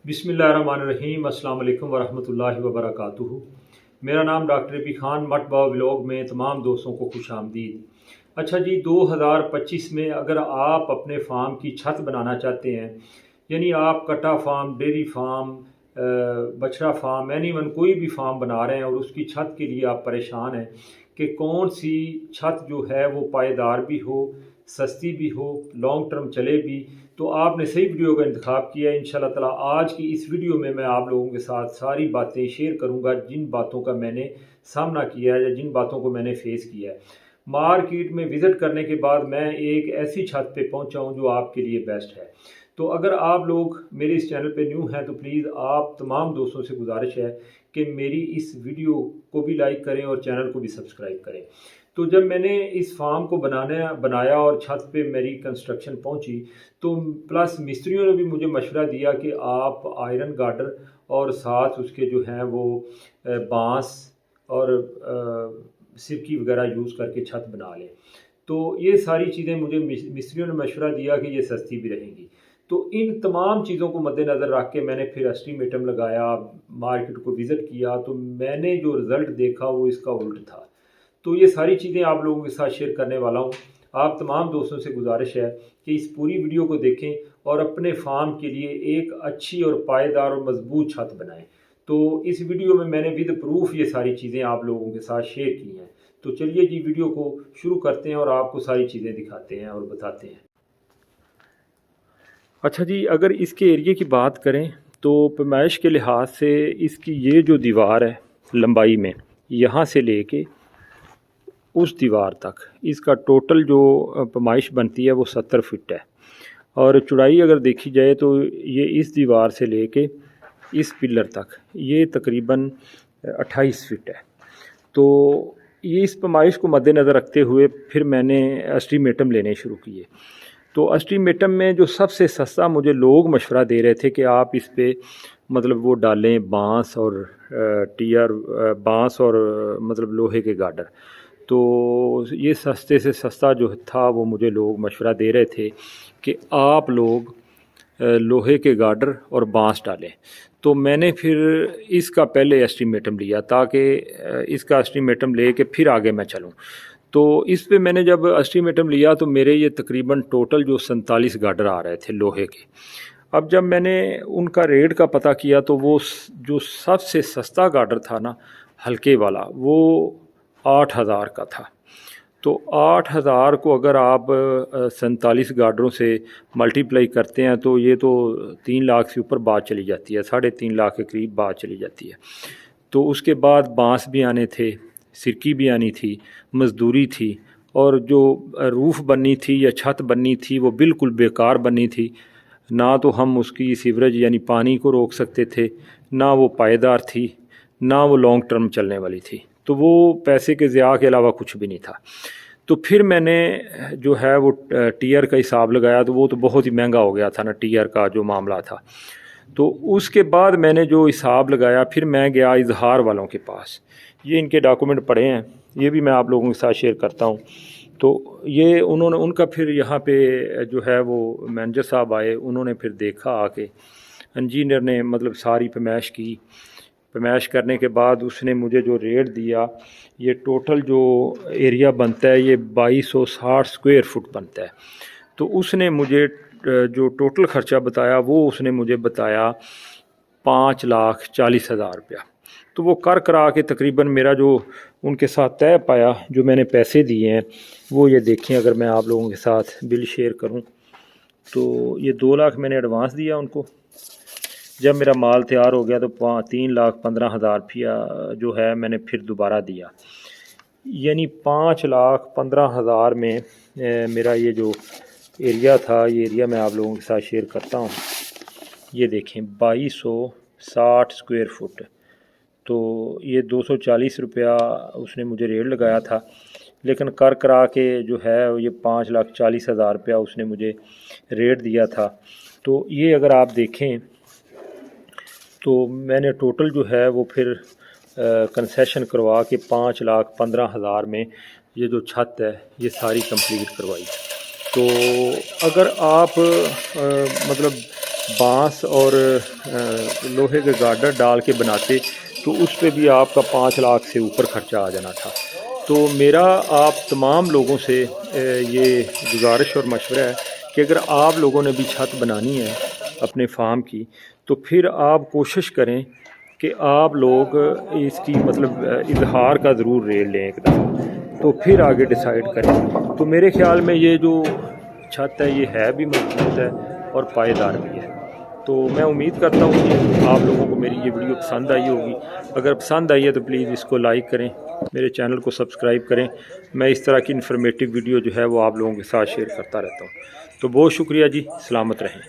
बिस्मिल्लाहिर्रहमानिर्रहीम। अस्सलाम वालेकुम वरहमतुल्लाहि वबरकातुहू। मेरा नाम डॉक्टर बी खान मट बाव व्लॉग में तमाम दोस्तों को खुश आमदीद। अच्छा जी, 2025 में अगर आप अपने फार्म की छत बनाना चाहते हैं, यानी आप कटा फार्म, डेयरी फार्म, बछड़ा फार्म, एनीवन कोई भी फार्म बना रहे हैं और उसकी छत के लिए आप परेशान हैं कि कौन सी छत जो है वो पायेदार भी हो, सस्ती भी हो, लॉन्ग टर्म चले भी, तो आपने सही वीडियो का इंतखाब किया है। इंशाल्लाह ताला आज की इस वीडियो में मैं आप लोगों के साथ सारी बातें शेयर करूंगा जिन बातों का मैंने सामना किया है या जिन बातों को मैंने फेस किया है। मार्केट में विज़िट करने के बाद मैं एक ऐसी छत पे पहुंचा हूं जो आपके लिए बेस्ट है। तो अगर आप लोग मेरे इस चैनल पे न्यू हैं तो प्लीज़ आप तमाम दोस्तों से गुजारिश है कि मेरी इस वीडियो को भी लाइक करें और चैनल को भी सब्सक्राइब करें। तो जब मैंने इस फार्म को बनाया और छत पे मेरी कंस्ट्रक्शन पहुंची, तो प्लस मिस्त्रियों ने भी मुझे मशवरा दिया कि आप आयरन गार्डर और साथ उसके जो हैं वो बांस और सिरकी वगैरह यूज़ करके छत बना लें। तो ये सारी चीज़ें मुझे मिस्त्रियों ने मशवरा दिया कि ये सस्ती भी रहेंगी। तो इन तमाम चीज़ों को मद्देनज़र रख के मैंने फिर एस्टीमेटम लगाया, मार्केट को विज़िट किया, तो मैंने जो रिज़ल्ट देखा वो इसका उल्ट था। तो ये सारी चीज़ें आप लोगों के साथ शेयर करने वाला हूँ। आप तमाम दोस्तों से गुजारिश है कि इस पूरी वीडियो को देखें और अपने फार्म के लिए एक अच्छी और पायेदार और मजबूत छत बनाएं। तो इस वीडियो में मैंने विद प्रूफ ये सारी चीज़ें आप लोगों के साथ शेयर की हैं। तो चलिए जी, वीडियो को शुरू करते हैं और आपको सारी चीज़ें दिखाते हैं और बताते हैं। अच्छा जी, अगर इसके एरिए की बात करें तो पैमाइश के लिहाज से इसकी ये जो दीवार है लंबाई में, यहाँ से लेके उस दीवार तक इसका टोटल जो पैमाइश बनती है वो 70 फीट है। और चौड़ाई अगर देखी जाए तो ये इस दीवार से लेके इस पिलर तक ये तकरीबन 28 फीट है। तो ये इस पैमाइश को मद्देनज़र रखते हुए फिर मैंने एस्टीमेटम लेने शुरू किए। तो एस्टीमेटम में जो सबसे सस्ता मुझे लोग मशवरा दे रहे थे कि आप इस पे मतलब वो डालें बांस और बांस और मतलब लोहे के गार्डर। तो ये सस्ते से सस्ता जो था वो मुझे लोग मशवरा दे रहे थे कि आप लोग लोहे के गार्डर और बांस डालें। तो मैंने फिर इसका पहले एस्टीमेटम लिया ताकि इसका एस्टीमेटम ले के फिर आगे मैं चलूँ। तो इस पे मैंने जब एस्टीमेटम लिया तो मेरे ये तकरीबन टोटल जो 47 गार्डर आ रहे थे लोहे के। अब जब मैंने उनका रेट का पता किया तो वो जो सबसे सस्ता गार्डर था ना, हल्के वाला, वो 8,000 का था। तो 8,000 को अगर आप 47 गार्डरों से मल्टीप्लाई करते हैं तो ये तो 3 लाख से ऊपर बात चली जाती है, 3.5 लाख के करीब बात चली जाती है। तो उसके बाद बांस भी आने थे, सिरकी भी आनी थी, मज़दूरी थी, और जो रूफ़ बननी थी या छत बननी थी वो बिल्कुल बेकार बननी थी। ना तो हम उसकी सीवरेज यानी पानी को रोक सकते थे, ना वो पायेदार थी, ना वो लॉन्ग टर्म चलने वाली थी। तो वो पैसे के ज़िया के अलावा कुछ भी नहीं था। तो फिर मैंने जो है वो टीयर का हिसाब लगाया, तो वो तो बहुत ही महंगा हो गया था ना, टीयर का जो मामला था। तो उसके बाद मैंने जो हिसाब लगाया फिर मैं गया इजहार वालों के पास। ये इनके डॉक्यूमेंट पड़े हैं, ये भी मैं आप लोगों के साथ शेयर करता हूँ। तो ये उनका फिर यहाँ पे जो है वो मैनेजर साहब आए, उन्होंने फिर देखा आके, इंजीनियर ने मतलब सारी पैमाइश की। पैमाइश करने के बाद उसने मुझे जो रेट दिया, ये टोटल जो एरिया बनता है ये 2260 स्क्वायर फुट बनता है। तो उसने मुझे जो टोटल ख़र्चा बताया वो उसने मुझे बताया 5,40,000 रुपया। तो वो कर करा के तकरीबन मेरा जो उनके साथ तय पाया, जो मैंने पैसे दिए हैं वो ये देखें। अगर मैं आप लोगों के साथ बिल शेयर करूं तो ये 2 लाख मैंने एडवांस दिया उनको। जब मेरा माल तैयार हो गया तो 3,15,000 रुपया जो है मैंने फिर दोबारा दिया, यानी 5,15,000 में मेरा ये जो एरिया था, ये एरिया मैं आप लोगों के साथ शेयर करता हूँ। ये देखें 2260 स्क्वायर फुट। तो ये 240 रुपया उसने मुझे रेट लगाया था, लेकिन कर करा के जो है ये 5,40,000 रुपया उसने मुझे रेट दिया था। तो ये अगर आप देखें तो मैंने टोटल जो है वो फिर कंसेशन करवा के 5,15,000 में ये जो छत है ये सारी कंप्लीट करवाई। तो अगर आप मतलब बांस और लोहे के गार्डर डाल के बनाते तो उस पे भी आपका 5 लाख से ऊपर खर्चा आ जाना था। तो मेरा आप तमाम लोगों से ये गुजारिश और मशवरा है कि अगर आप लोगों ने भी छत बनानी है अपने फार्म की तो फिर आप कोशिश करें कि आप लोग इसकी मतलब इजहार का ज़रूर रेट लें एक दफ़ा, तो फिर आगे डिसाइड करें। तो मेरे ख़्याल में ये जो छत है भी मजबूत है और पायेदार भी है। तो मैं उम्मीद करता हूँ कि आप लोगों को मेरी ये वीडियो पसंद आई होगी। अगर पसंद आई है तो प्लीज़ इसको लाइक करें, मेरे चैनल को सब्सक्राइब करें। मैं इस तरह की इन्फॉर्मेटिव वीडियो जो है वो आप लोगों के साथ शेयर करता रहता हूँ। तो बहुत शुक्रिया जी, सलामत रहें।